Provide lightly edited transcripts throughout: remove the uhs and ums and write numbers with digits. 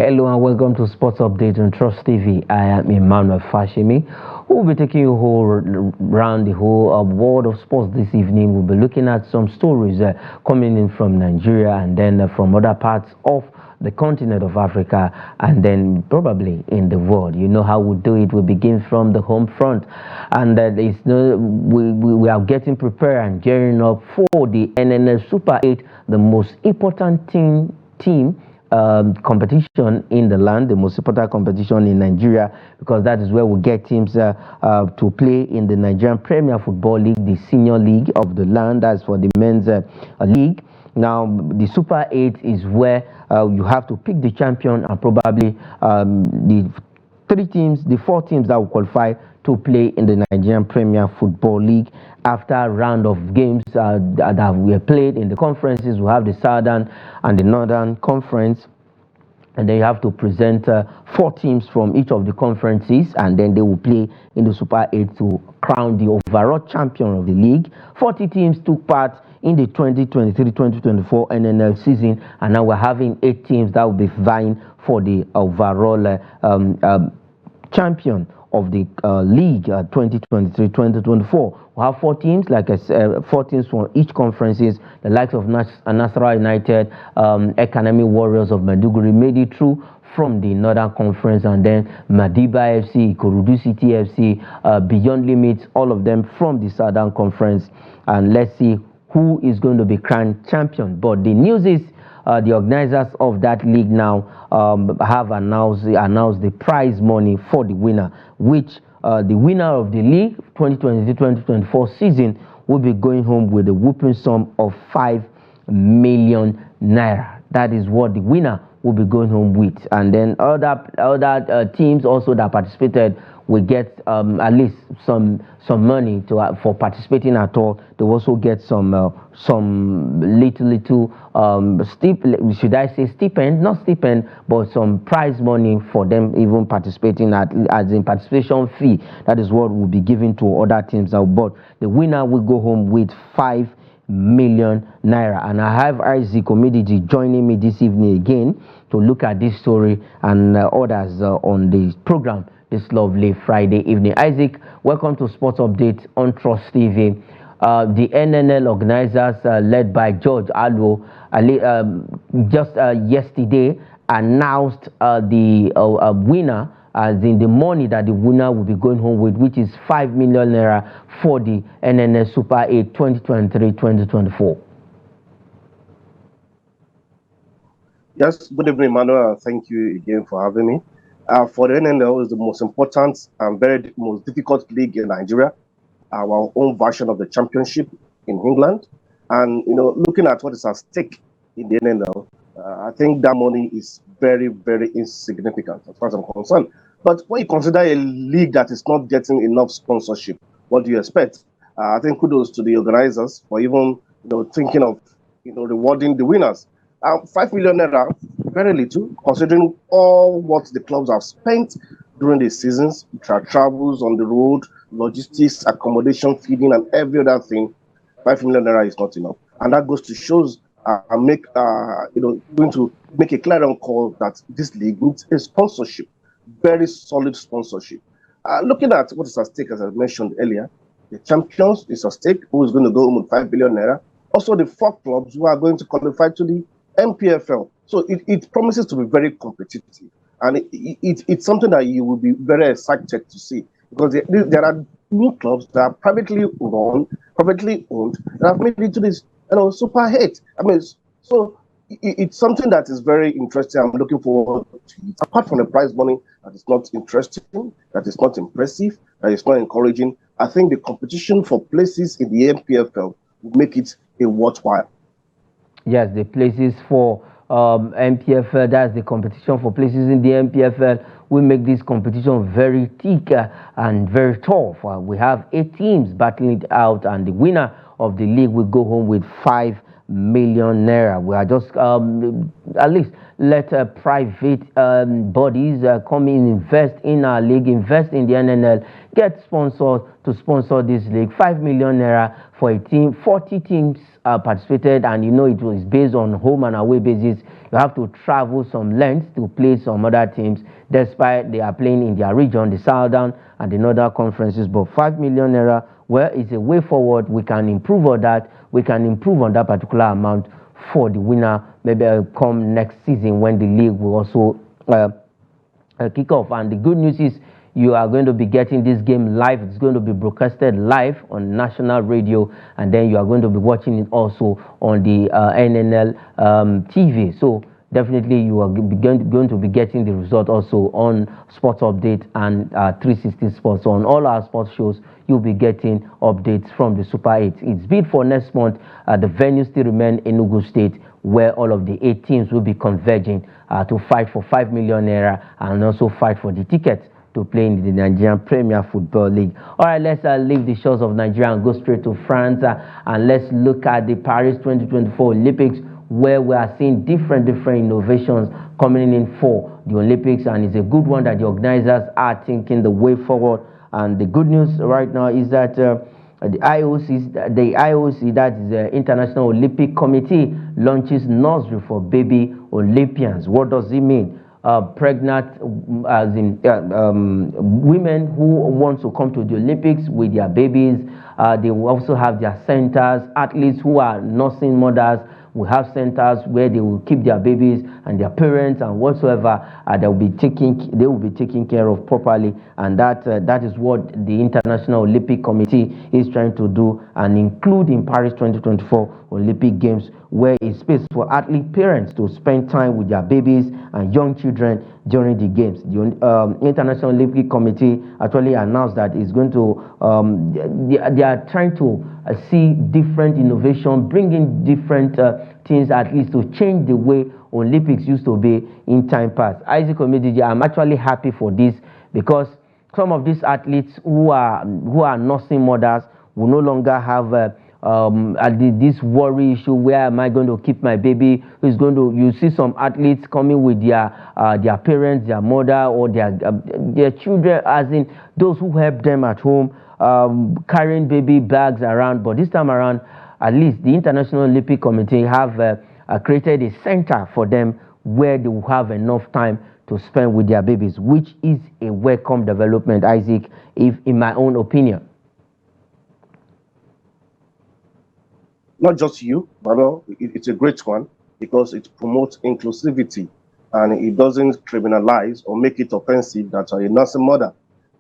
Hello and welcome to Sports Update on Trust TV. I am Emmanuel Fashimi, who will be taking you around the whole world of sports this evening. We'll be looking at some stories coming in from Nigeria and then from other parts of the continent of Africa and then probably in the world. You know how we do it. We begin from the home front, and we are getting prepared and gearing up for the NNL Super 8, the most important team competition in the land, the most important competition in Nigeria, because that is where we get teams to play in the Nigerian Premier Football League, the senior league of the land. That's for the men's league. Now, the Super 8 is where you have to pick the champion and probably the four teams that will qualify to play in the Nigerian Premier Football League. After a round of games that were played in the conferences, we have the Southern and the Northern Conference, and then you have to present four teams from each of the conferences, and then they will play in the Super 8 to crown the overall champion of the league. 40 teams took part in the 2023-2024 NNL season, and now we're having 8 teams that will be vying for the overall champion of the league 2023-2024. We have 4 teams, like I said, 4 teams from each conferences. The likes of Nasarawa United, Economy Warriors of Maiduguri made it through from the Northern Conference, and then Madiba FC, Ikorodu City FC, Beyond Limits, all of them from the Southern Conference. And let's see who is going to be crowned champion. But the news is the organizers of that league now have announced the prize money for the winner, which the winner of the league 2023-2024 season will be going home with a whooping sum of 5 million naira. That is what the winner will be going home with. And then other teams also that participated will get at least some money for participating at all. They also get some little should I say stipend, not stipend, but some prize money for them even participating as in participation fee. That is what will be given to other teams. But the winner will go home with 5 million naira. And I have Isaac Omidiji joining me this evening again to look at this story and others on the program this lovely Friday evening. Isaac, welcome to Sports Update on Trust TV. The NNL organizers, led by George Alwo, just yesterday announced the winner, as in the money that the winner will be going home with, which is 5 million naira for the NNL Super 8 2023-2024. Yes, good evening, Emmanuel. Thank you again for having me. For the NNL, is the most important and most difficult league in Nigeria. Our own version of the championship in England, and looking at what is at stake in the NNL, I think that money is very, very insignificant as far as I'm concerned. But when you consider a league that is not getting enough sponsorship, what do you expect? I think kudos to the organizers for even thinking of rewarding the winners. 5 million naira, very little, considering all what the clubs have spent during the seasons, travels on the road, logistics, accommodation, feeding, and every other thing. 5 million naira is not enough, and that goes to shows going to make a clarion call that this league needs a sponsorship, very solid sponsorship. Looking at what is at stake, as I mentioned earlier, the champions is at stake, who is going to go home with 5 billion naira. Also, the 4 clubs who are going to qualify to the MPFL. So it promises to be very competitive, and it's something that you will be very excited to see, because there are new clubs that are privately owned that have made it to this Super 8. I mean, so it's something that is very interesting. I'm looking forward to it. Apart from the prize money that is not interesting, that is not impressive, that is not encouraging, I think the competition for places in the MPFL will make it a worthwhile. Yes, the places for MPFL, that's the competition for places in the MPFL, will make this competition very thick and very tough. We have 8 teams battling it out, and the winner of the league will go home with 5 million naira. We are just at least let private bodies come in, invest in our league, invest in the NNL, get sponsors to sponsor this league. 5 million naira for a team. 40 teams participated, and you know it was based on home and away basis. You have to travel some lengths to play some other teams, despite they are playing in their region, the southern and the northern conferences. But 5 million naira, well, it's a way forward. We can improve on that. We can improve on that particular amount for the winner, maybe come next season when the league will also kick off. And the good news is you are going to be getting this game live. It's going to be broadcasted live on national radio, and then you are going to be watching it also on the NNL TV. So definitely you are going to be getting the result also on Sports Update and 360 Sports. So on all our sports shows, you'll be getting updates from the Super 8. It's bid for next month. The venue still remain in Enugu State, where all of the 8 teams will be converging to fight for 5 million naira and also fight for the ticket to play in the Nigerian Premier Football League. All right, let's leave the shores of Nigeria and go straight to France, and let's look at the Paris 2024 Olympics, where we are seeing different innovations coming in for the Olympics, and it's a good one that the organizers are thinking the way forward. And the good news right now is that the IOC, that is the International Olympic Committee, launches nursery for baby Olympians. What does it mean? Pregnant, as in women who want to come to the Olympics with their babies. They will also have their centers. Athletes who are nursing mothers will have centers where they will keep their babies and their parents and whatsoever they will be taken care of properly. And that is what the International Olympic Committee is trying to do and include in Paris 2024 Olympic Games, where it's space for athlete parents to spend time with their babies and young children during the games. The International Olympic Committee actually announced that it's going to they are trying to see different innovation, bringing different things at least to change the way Olympics used to be in time past. Isaac Omidiji, I'm actually happy for this, because some of these athletes who are nursing mothers will no longer have this worry issue: where am I going to keep my baby? Who's going to? You see some athletes coming with their parents, their mother, or their children, as in those who help them at home, carrying baby bags around. But this time around, at least the International Olympic Committee have created a center for them where they will have enough time to spend with their babies, which is a welcome development, Isaac, if in my own opinion. Not just you, but it's a great one, because it promotes inclusivity and it doesn't criminalize or make it offensive that you're a nursing mother.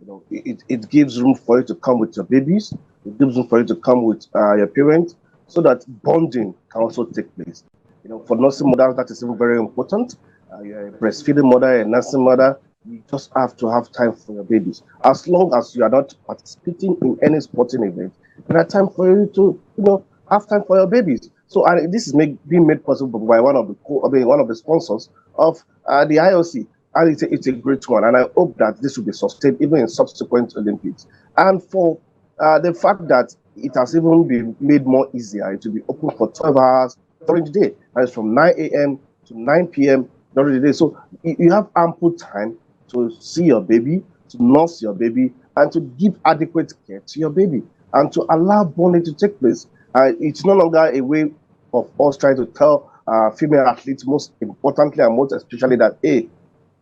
You know, it gives room for you to come with your babies. It gives room for you to come with your parents, so that bonding can also take place. You know, for nursing mothers, that is even very important. You're a breastfeeding mother, a nursing mother. You just have to have time for your babies. As long as you are not participating in any sporting event, there are time for you to, have time for your babies. So, and this is being made possible by one of the sponsors of the IOC, and it's a great one. And I hope that this will be sustained even in subsequent Olympics. And for the fact that it has even been made more easier, it will be open for 12 hours during the day, and it's from 9 a.m. to 9 p.m. during the day. So you have ample time to see your baby, to nurse your baby, and to give adequate care to your baby, and to allow bonding to take place. It's no longer a way of us trying to tell female athletes, most importantly and most especially, that, hey,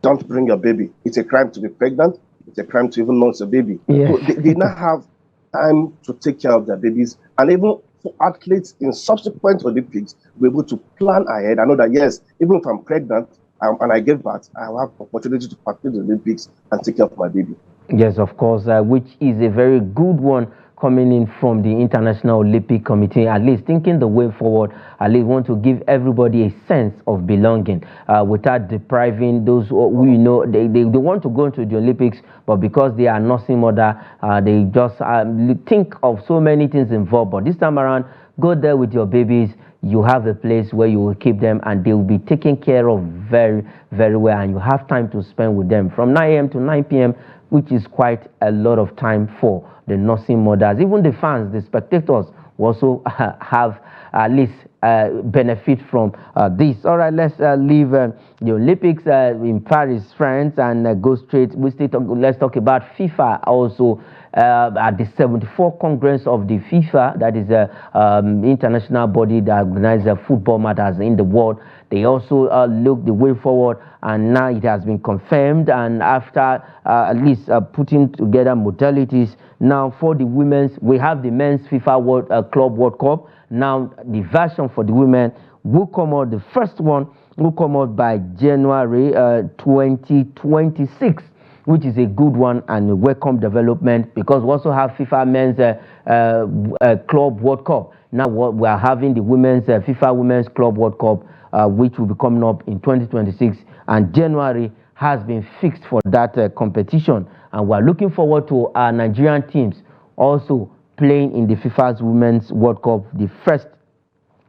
don't bring your baby. It's a crime to be pregnant. It's a crime to even nurse a baby. Yes. So they now have time to take care of their babies, and even for athletes in subsequent Olympics, be able to plan ahead. I know that, yes, even if I'm pregnant and I give birth, I will have opportunity to participate in the Olympics and take care of my baby. Yes, of course, which is a very good one coming in from the International Olympic Committee, at least thinking the way forward. At least want to give everybody a sense of belonging without depriving those who they want to go into the Olympics, but because they are nursing mother, they just think of so many things involved. But this time around, go there with your babies. You have a place where you will keep them, and they will be taken care of very, very well, and you have time to spend with them from 9 a.m. to 9 p.m., which is quite a lot of time for the nursing mothers. Even the fans, the spectators, will also have at least benefit from this. All right, let's leave the Olympics in Paris, France, and go straight. Let's talk about FIFA also. At the 74th Congress of the FIFA, that is the international body that organizes football matters in the world, they also look the way forward, and now it has been confirmed. And after at least putting together modalities, now for the women's, we have the men's FIFA Club World Cup. Now the version for the women will come out. The first one will come out by January 2026. Which is a good one and a welcome development, because we also have FIFA Men's Club World Cup. Now we are having the women's FIFA Women's Club World Cup, which will be coming up in 2026, and January has been fixed for that competition, and we are looking forward to our Nigerian teams also playing in the FIFA's Women's World Cup. The first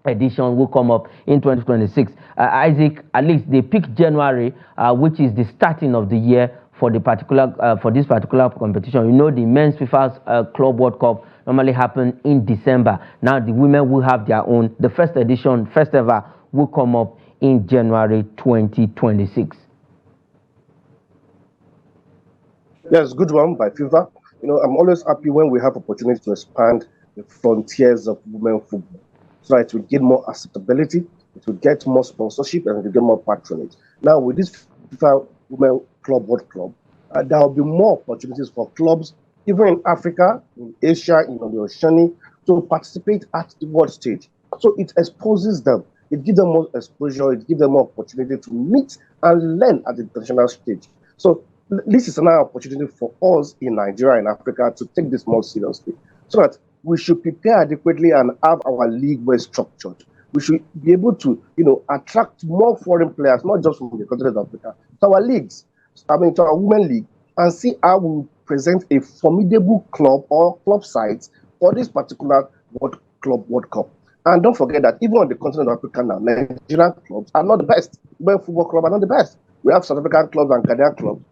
edition will come up in 2026. Isaac, at least they pick January, which is the starting of the year for the particular for this particular competition. You know, the men's FIFA's Club World Cup normally happen in December. Now the women will have their own. The first edition, first ever, will come up in January 2026. Yes, good one by FIFA. You know, I'm always happy when we have opportunity to expand the frontiers of women football, so that it will get more acceptability, it will get more sponsorship, and it will get more patronage. Now, with this FIFA Women Club World Cup, there will be more opportunities for clubs, even in Africa, in Asia, in the Oceania, to participate at the world stage. So it exposes them, it gives them more exposure, it gives them more opportunity to meet and learn at the international stage. So this is another opportunity for us in Nigeria and Africa to take this more seriously, so that we should prepare adequately and have our league well structured. We should be able to, attract more foreign players, not just from the continent of Africa, to our leagues, to our women league, and see how we present a formidable club or club sides for this particular World Cup. And don't forget that even on the continent of Africa now, Nigerian clubs are not the best. Women football clubs are not the best. We have South African clubs and Ghanaian clubs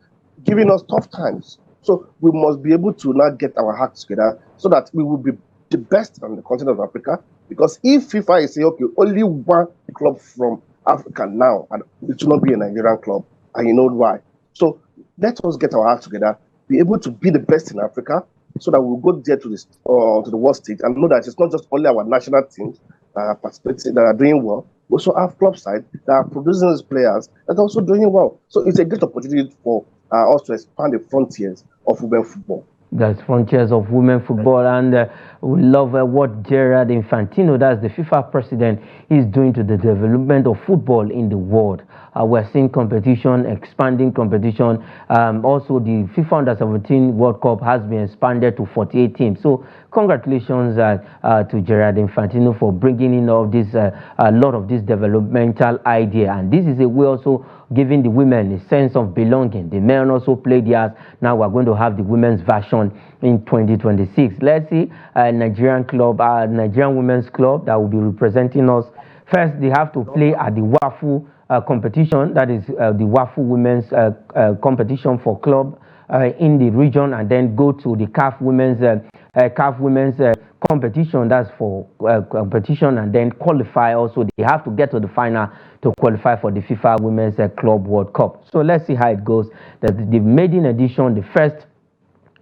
giving us tough times. So we must be able to now get our hearts together so that we will be the best on the continent of Africa. Because if FIFA is saying, okay, only one club from Africa now, and it will not be a Nigerian club, and you know why. So let us get our hearts together, be able to be the best in Africa, so that we'll go there to the world stage and know that it's not just only our national teams that are participating, that are doing well. We also have club side that are producing these players that are also doing well. So it's a great opportunity for us to expand the frontiers of women football. That's frontiers of women football, and we love what Gerard Infantino, that's the FIFA president, is doing to the development of football in the world. We're seeing competition, expanding competition. Also, the FIFA Under-17 World Cup has been expanded to 48 teams. So, congratulations to Gerard Infantino for bringing in all this, a lot of this developmental idea. And this is a way also giving the women a sense of belonging. The men also play theirs. Now we're going to have the women's version in 2026. Let's see, Nigerian club, Nigerian women's club that will be representing us. First, they have to play at the WAFU competition, that is the WAFU women's competition for club in the region, and then go to the CAF women's competition, that's for competition, and then qualify. Also, they have to get to the final to qualify for the FIFA Women's Club World Cup. So let's see how it goes. The maiden edition, the first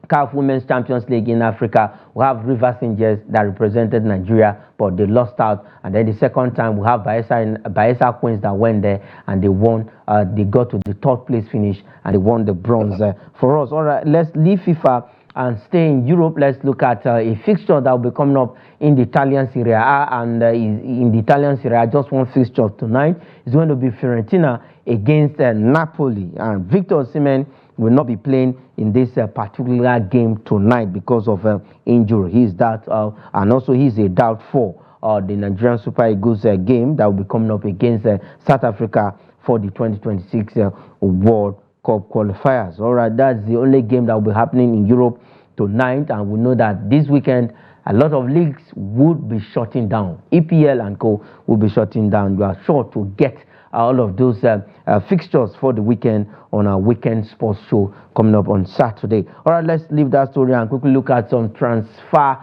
CAF Women's Champions League in Africa, we have Rivers Angels that represented Nigeria, but they lost out. And then the second time, we have Bayelsa Queens that went there and they won. They got to the third place finish and they won the bronze for us. All right, let's leave FIFA and stay in Europe. Let's look at a fixture that will be coming up in the Italian Serie A. And in the Italian Serie A, just one fixture tonight is going to be Fiorentina against Napoli. And Victor Osimhen will not be playing in this particular game tonight because of injury. He's that, and also he's a doubt for the Nigerian Super Eagles game that will be coming up against South Africa for the 2026 World Cup qualifiers. All right, that's the only game that will be happening in Europe tonight, and we know that this weekend a lot of leagues would be shutting down. EPL and co will be shutting down. You are sure to get all of those fixtures for the weekend on our weekend sports show coming up on Saturday. All right, let's leave that story and quickly look at some transfer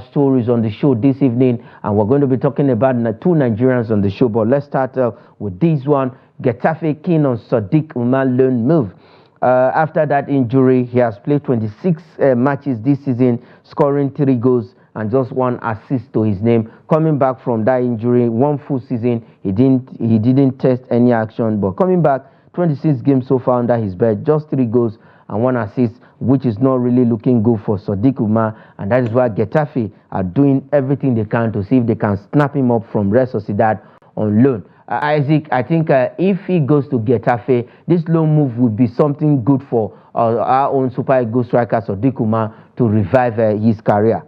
stories on the show this evening. And we're going to be talking about two Nigerians on the show. But let's start with this one. Getafe keen on Sadiq Umar loan move. After that injury, he has played 26 matches this season, scoring 3 goals and just 1 assist to his name. Coming back from that injury, 1 full season, he didn't test any action, but coming back, 26 games so far under his belt, just 3 goals and 1 assist, which is not really looking good for Sadiq Umar, and that is why Getafe are doing everything they can to see if they can snap him up from Real Sociedad on loan. Isaac, I think if he goes to Getafe, this loan move would be something good for our own Super Eagles striker Sadiq Umar to revive his career.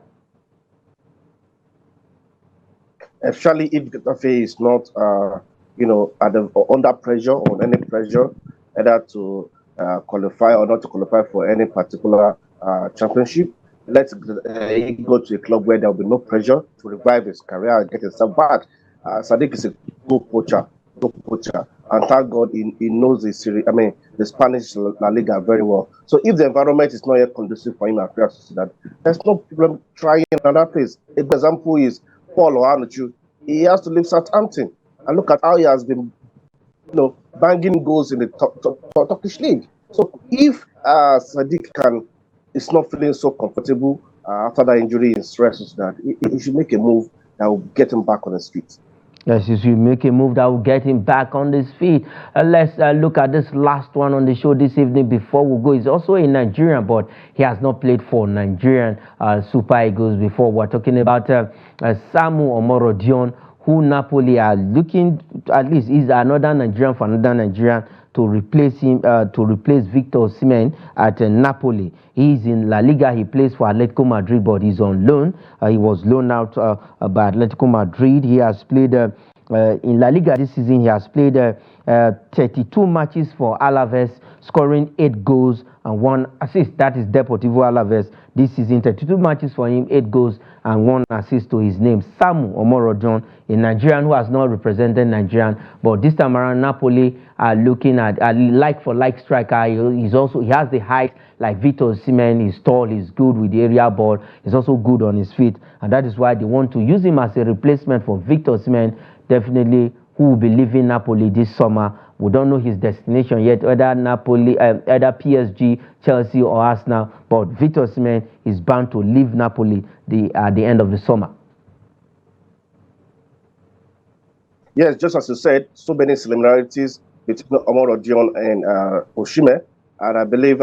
Especially if Getafe is not, under pressure or any pressure, either to qualify or not to qualify for any particular championship. Let's go to a club where there will be no pressure to revive his career and get himself back. Sadiq is a good poacher, and thank God he knows the Spanish La Liga very well. So if the environment is not yet conducive for him at Real Sociedad, there's no problem trying another place. A good example is Paul Ohanuchu. He has to leave Southampton, and look at how he has been, banging goals in the Turkish league. So if Sadiq is not feeling so comfortable after that injury in Real Sociedad, he should make a move that will get him back on the streets. Yes, you should make a move that will get him back on his feet. Let's look at this last one on the show this evening before we go. He's also a Nigerian, but he has not played for Nigerian Super Eagles before. We're talking about Samu Omorodion, who Napoli are looking, at least he's another Nigerian for another Nigerian to replace him, to replace Victor Osimhen at Napoli. He's in La Liga. He plays for Atletico Madrid, but he's on loan. He was loaned out by Atletico Madrid. He has played in La Liga this season. He has played 32 matches for Alaves, scoring 8 goals and 1 assist. That is Deportivo Alaves this season. 32 matches for him, 8 goals and 1 assist to his name. Samu Omorodion, a Nigerian who has not represented Nigerian, but this time around Napoli are looking at a like-for-like striker. He has the height like Victor Osimhen. He's tall, he's good with the area ball, he's also good on his feet, and that is why they want to use him as a replacement for Victor Osimhen, definitely, who will be leaving Napoli this summer. We don't know his destination yet, whether Napoli, either PSG, Chelsea or Arsenal, but Victor Osimhen is bound to leave Napoli at the end of the summer. Yes, just as you said, so many similarities between Omorodion and Osimhen, and I believe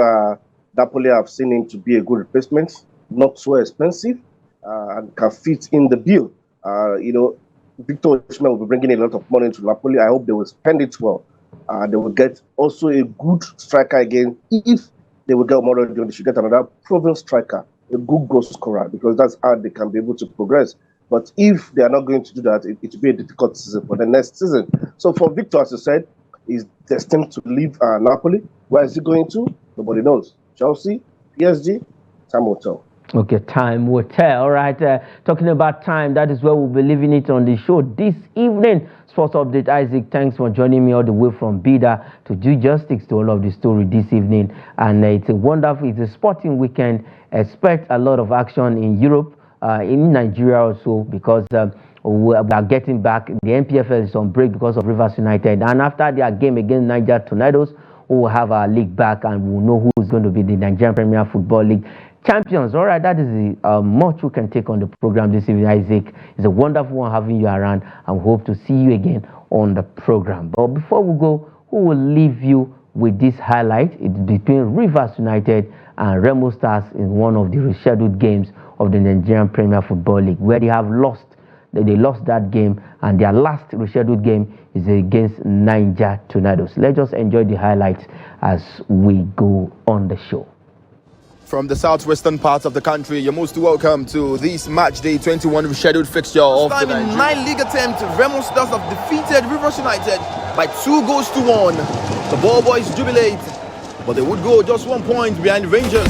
Napoli have seen him to be a good replacement, not so expensive, and can fit in the bill. Victor Osimhen will be bringing a lot of money to Napoli. I hope they will spend it well. They will get also a good striker again. If they will get Omorodion, they should get another proven striker, a good goal scorer, because that's how they can be able to progress. But if they are not going to do that, it will be a difficult season for the next season. So for Victor, as you said, he's destined to leave Napoli. Where is he going to? Nobody knows. Chelsea, PSG, time will tell. Okay, time will tell. All right, talking about time, that is where we'll be leaving it on the show this evening. Sports Update, Isaac, thanks for joining me all the way from Bida to do justice to all of the story this evening. And it's a sporting weekend. Expect a lot of action in Europe, in Nigeria also, because we are getting back. The NPFL is on break because of Rivers United. And after their game against Niger Tornadoes, we will have our league back and we'll know who is going to be the Nigerian Premier Football League champions. All right, that is much we can take on the program this evening, Isaac. It's a wonderful one having you around, and we hope to see you again on the program. But before we go, we will leave you with this highlight. It's between Rivers United and Remo Stars in one of the rescheduled games of the Nigerian Premier Football League, where they have lost. They lost that game, and their last rescheduled game is against Niger Tornadoes. Let's just enjoy the highlights as we go on the show. From the southwestern part of the country, you're most welcome to this match day 21 rescheduled fixture of the Nigeria. In 9 league attempts, Remo Stars have defeated Rivers United by 2 goals to 1. The ball boys jubilate, but they would go just 1 point behind Rangers.